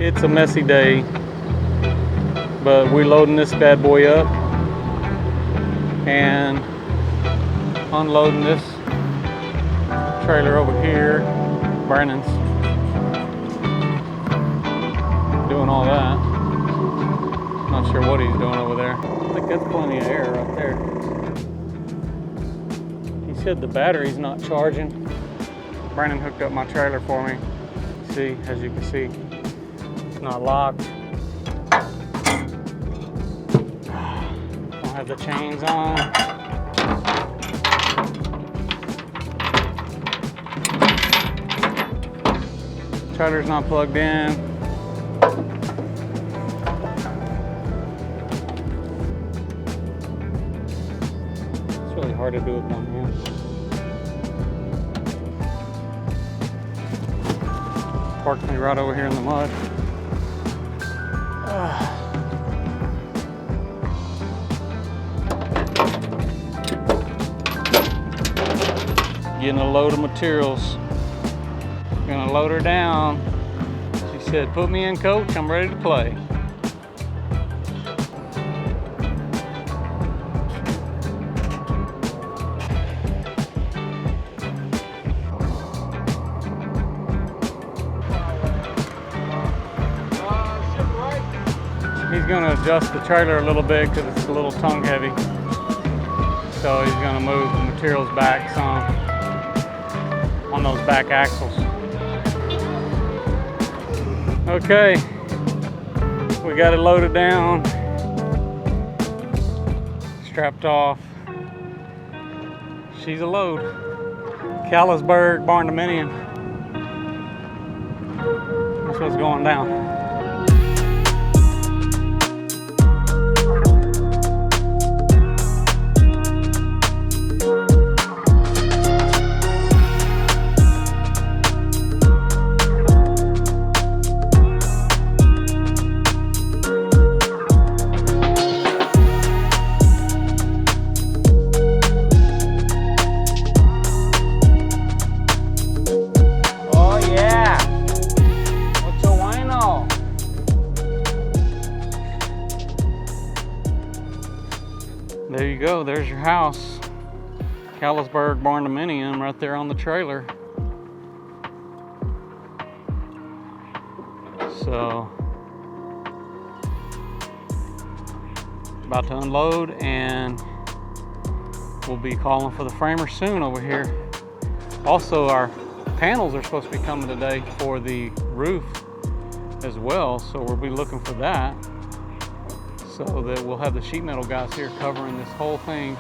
It's a messy day, but we're loading this bad boy up and unloading this trailer over here. Brandon's doing all that. Not sure what he's doing over there. I think that's plenty of air right there. He said the battery's not charging. Brandon hooked up my trailer for me. See, as you can see, it's not locked. Don't have the chains on. Trailer's not plugged in. It's really hard to do with one hand. Parked me right over here in the mud. Getting a load of materials. Gonna load her down. She said, "Put me in, coach, I'm ready to play." He's gonna adjust the trailer a little bit because it's a little tongue heavy. So he's gonna move the materials back some on those back axles. Okay, we got it loaded down, strapped off. She's a load. Callisburg, Barndominium. That's what's going down. There you go, there's your house. Callisburg Barndominium right there on the trailer. So, about to unload and we'll be calling for the framer soon over here. Also, our panels are supposed to be coming today for the roof as well, so we'll be looking for that. So that we'll have the sheet metal guys here covering this whole thing.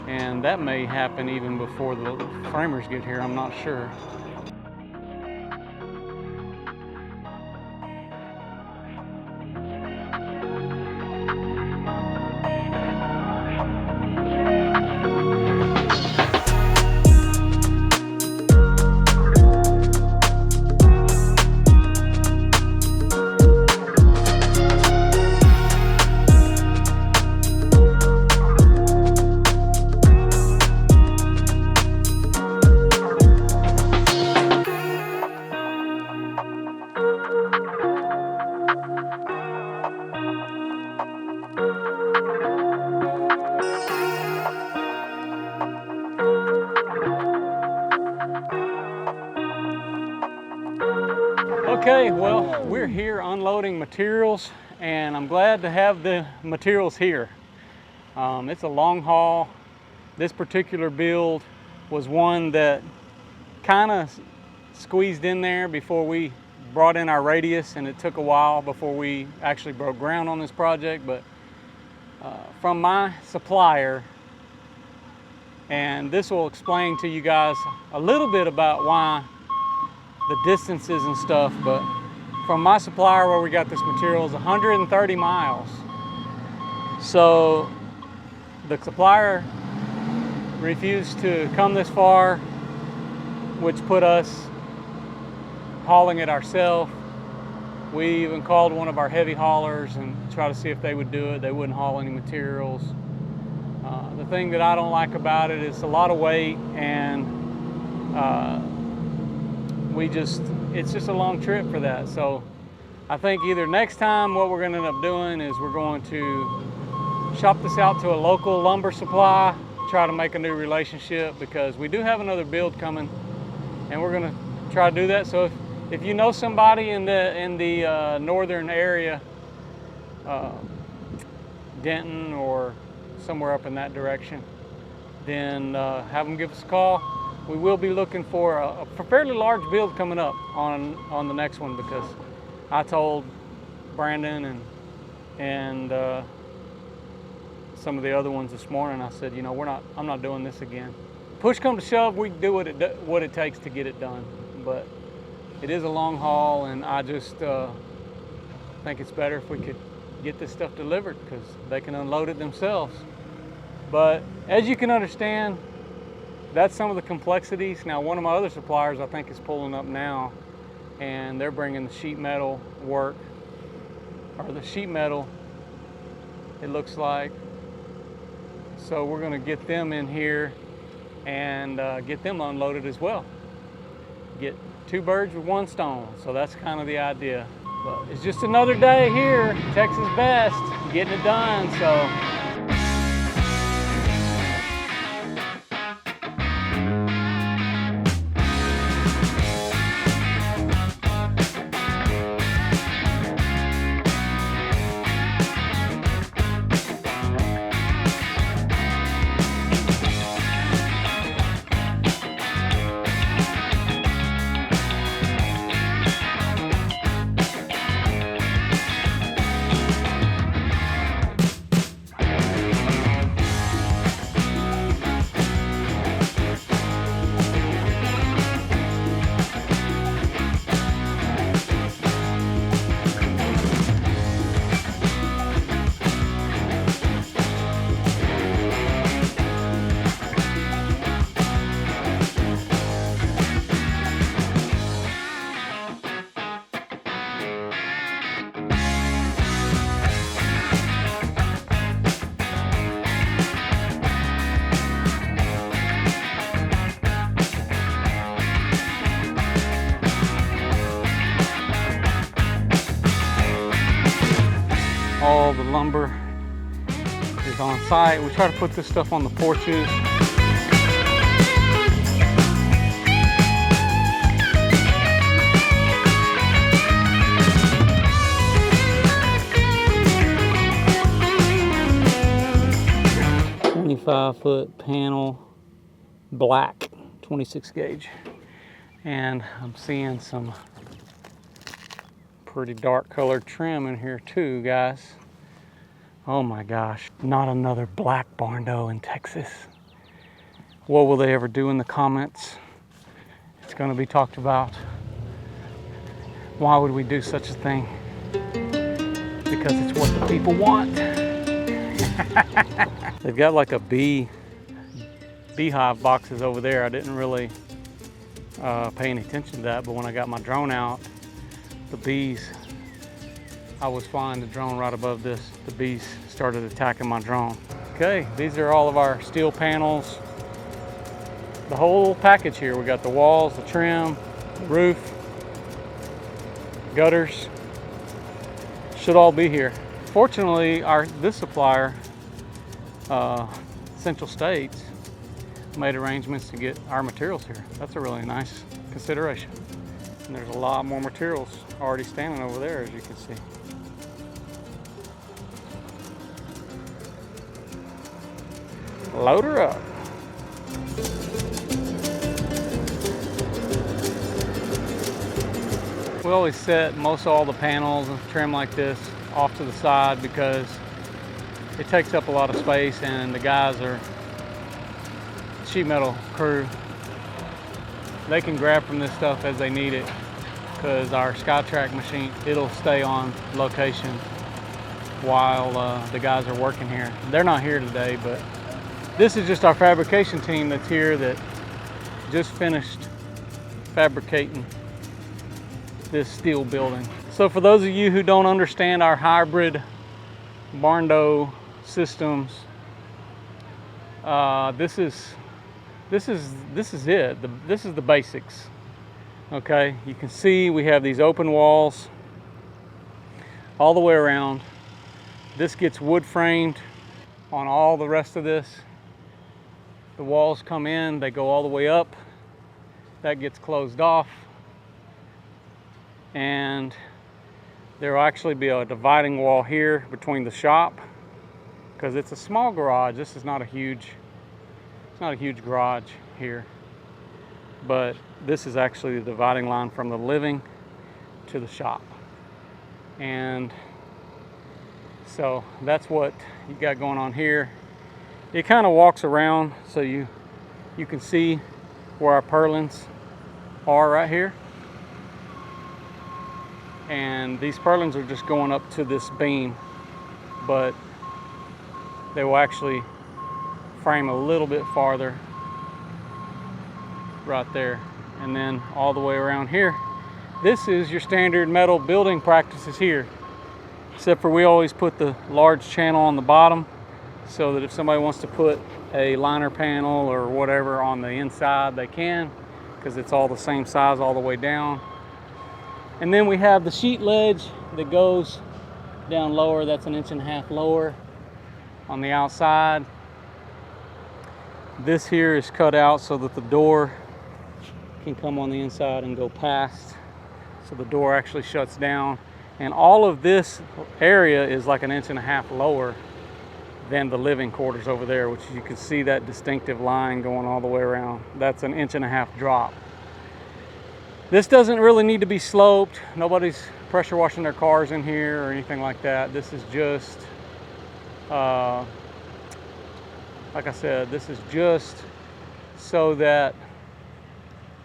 And that may happen even before the framers get here, I'm not sure. Okay, well, we're here unloading materials and I'm glad to have the materials here. It's a long haul. This particular build was one that kind of squeezed in there before we brought in our radius, and it took a while before we actually broke ground on this project. But from my supplier, and this will explain to you guys a little bit about why the distances and stuff, but from my supplier where we got this material is 130 miles. So the supplier refused to come this far, which put us hauling it ourselves. We even called one of our heavy haulers and tried to see if they would do it. They wouldn't haul any materials. The thing that I don't like about it is a lot of weight, and it's just a long trip for that. So I think either next time what we're going to end up doing is we're going to shop this out to a local lumber supply, try to make a new relationship, because we do have another build coming and we're going to try to do that. So if you know somebody in the northern area, Denton or somewhere up in that direction, then have them give us a call. We will be looking for a fairly large build coming up on the next one, because I told Brandon and some of the other ones this morning, I said, you know, I'm not doing this again. Push come to shove, we can do what it takes to get it done, but it is a long haul, and I just think it's better if we could get this stuff delivered, because they can unload it themselves. But as you can understand, that's some of the complexities. Now, one of my other suppliers I think is pulling up now, and they're bringing the sheet metal work, or the sheet metal, it looks like. So we're going to get them in here and get them unloaded as well. Get two birds with one stone. So that's kind of the idea. But it's just another day here, Texas best, getting it done. So. All the lumber is on site. We try to put this stuff on the porches. "25-foot panel, black, 26 gauge. And I'm seeing some pretty dark colored trim in here too, guys. Oh my gosh, not another black barndo in Texas. What will they ever do in the comments? It's going to be talked about. Why would we do such a thing? Because it's what the people want. They've got like a beehive boxes over there. I didn't really pay any attention to that, but when I got my drone out, the bees, I was flying the drone right above this. The bees started attacking my drone. Okay, these are all of our steel panels. The whole package here. We got the walls, the trim, the roof, gutters. Should all be here. Fortunately, this supplier, Central States, made arrangements to get our materials here. That's a really nice consideration. And there's a lot more materials already standing over there, as you can see. Load her up. We always set most all the panels and trim like this off to the side because it takes up a lot of space, and the guys are sheet metal crew. They can grab from this stuff as they need it, because our SkyTrack machine, it'll stay on location while the guys are working here. They're not here today, but this is just our fabrication team that's here that just finished fabricating this steel building. So for those of you who don't understand our hybrid barndo systems, this is it. This is the basics. Okay, you can see we have these open walls all the way around. This gets wood framed on all the rest of this. The walls come in, they go all the way up. That gets closed off. And there will actually be a dividing wall here between the shop, because it's a small garage. This is not a huge, it's not a huge garage here. But this is actually the dividing line from the living to the shop. And so that's what you got going on here. It kind of walks around so you can see where our purlins are right here. And these purlins are just going up to this beam, but they will actually frame a little bit farther right there, and then all the way around here. This is your standard metal building practices here, except for we always put the large channel on the bottom so that if somebody wants to put a liner panel or whatever on the inside, they can, because it's all the same size all the way down. And then we have the sheet ledge that goes down lower. That's 1.5 inches lower on the outside. This here is cut out so that the door can come on the inside and go past. So the door actually shuts down. And all of this area is like 1.5 inches lower than the living quarters over there, which you can see that distinctive line going all the way around. That's 1.5 inches drop. This doesn't really need to be sloped. Nobody's pressure washing their cars in here or anything like that. This is just, like I said, this is just so that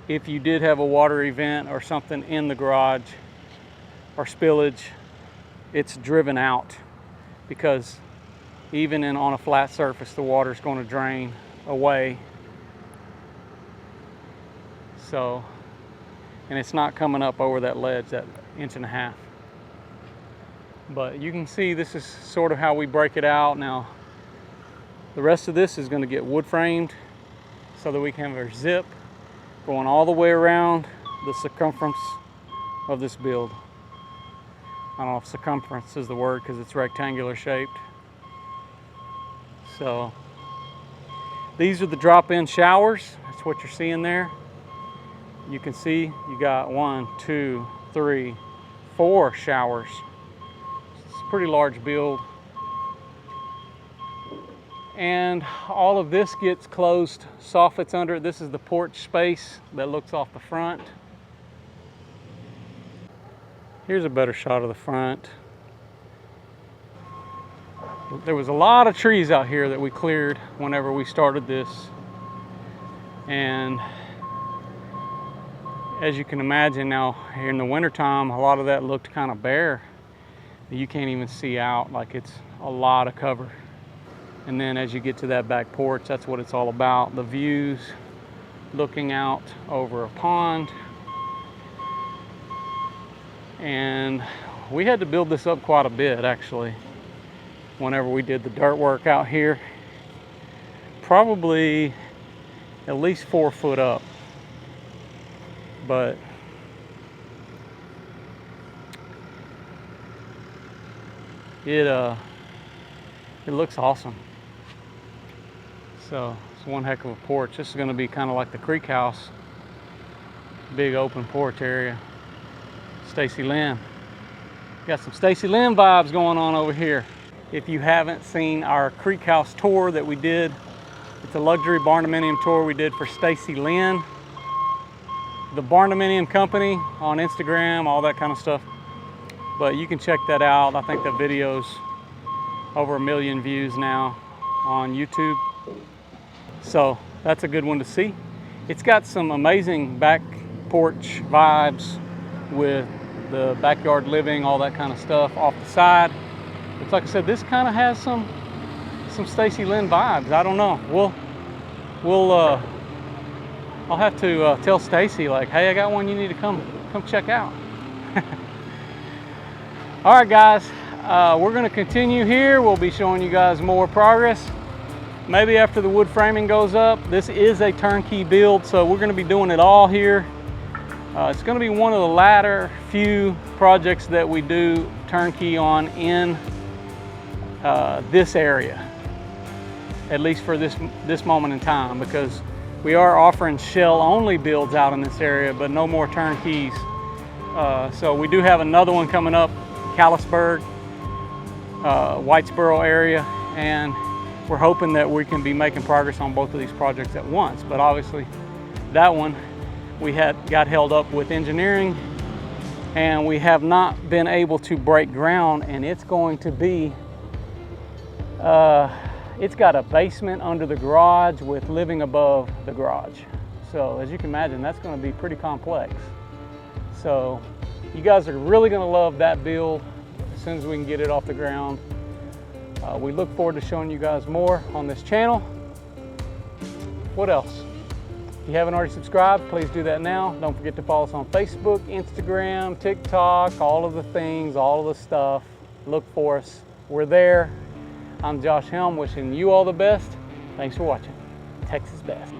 if you did have a water event or something in the garage or spillage, it's driven out, because even on a flat surface, the water is going to drain away. So, and it's not coming up over that ledge, that 1.5 inches. But you can see this is sort of how we break it out. Now, the rest of this is going to get wood framed so that we can have our zip going all the way around the circumference of this build. I don't know if circumference is the word because it's rectangular shaped. So these are the drop-in showers. That's what you're seeing there. You can see you got 1, 2, 3, 4 showers. It's a pretty large build. And all of this gets closed soffits under it. This is the porch space that looks off the front. Here's a better shot of the front. There was a lot of trees out here that we cleared whenever we started this. And as you can imagine now, here in the wintertime, a lot of that looked kind of bare. You can't even see out, like it's a lot of cover. And then as you get to that back porch, that's what it's all about. The views, looking out over a pond. And we had to build this up quite a bit, actually, whenever we did the dirt work out here. Probably at least 4 foot up. But it looks awesome. So it's one heck of a porch. This is going to be kind of like the Creek House. Big open porch area. Stacy Lynn. Got some Stacy Lynn vibes going on over here. If you haven't seen our Creek House tour that we did, it's a luxury Barndominium tour we did for Stacy Lynn. The Barndominium company on Instagram, all that kind of stuff. But you can check that out. I think the video's over 1 million views now on YouTube. So that's a good one to see. It's got some amazing back porch vibes with the backyard living, all that kind of stuff off the side. But like I said, this kind of has some Stacy Lynn vibes. I don't know. I'll have to tell Stacy, like, hey, I got one you need to come check out. All right, guys, we're going to continue here. We'll be showing you guys more progress. Maybe after the wood framing goes up. This is a turnkey build, so we're going to be doing it all here. It's going to be one of the latter few projects that we do turnkey on in this area, at least for this moment in time, because we are offering shell-only builds out in this area, but no more turnkeys. So we do have another one coming up, Callisburg, Whitesboro area, and we're hoping that we can be making progress on both of these projects at once. But obviously, that one we got held up with engineering, and we have not been able to break ground, and it's going to be it's got a basement under the garage with living above the garage. So as you can imagine, that's going to be pretty complex. So you guys are really going to love that build as soon as we can get it off the ground. We look forward to showing you guys more on this channel. What else? If you haven't already subscribed, please do that now. Don't forget to follow us on Facebook, Instagram, TikTok, all of the things, all of the stuff. Look for us. We're there. I'm Josh Helm, wishing you all the best. Thanks for watching. Texas Best.